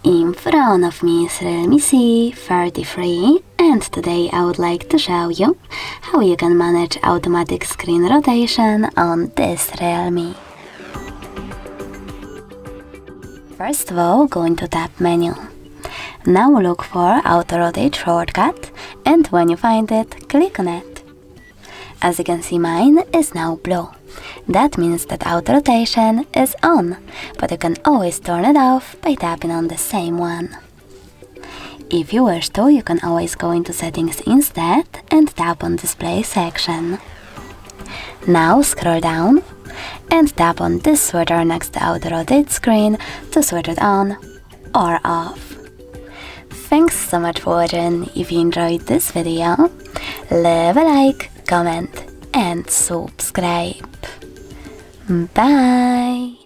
In front of me is Realme C33, and today I would like to show you how you can manage automatic screen rotation on this Realme. First of all, go into Tab menu. Now look for Auto Rotate shortcut, and when you find it, click on it. As you can see, mine is now blue. That means that auto rotation is on, but you can always turn it off by tapping on the same one. If you wish to, you can always go into settings instead and tap on display section. Now scroll down and tap on this switcher next to auto rotate screen to switch it on or off. Thanks so much for watching. If you enjoyed this video, leave a like, comment and subscribe. Bye!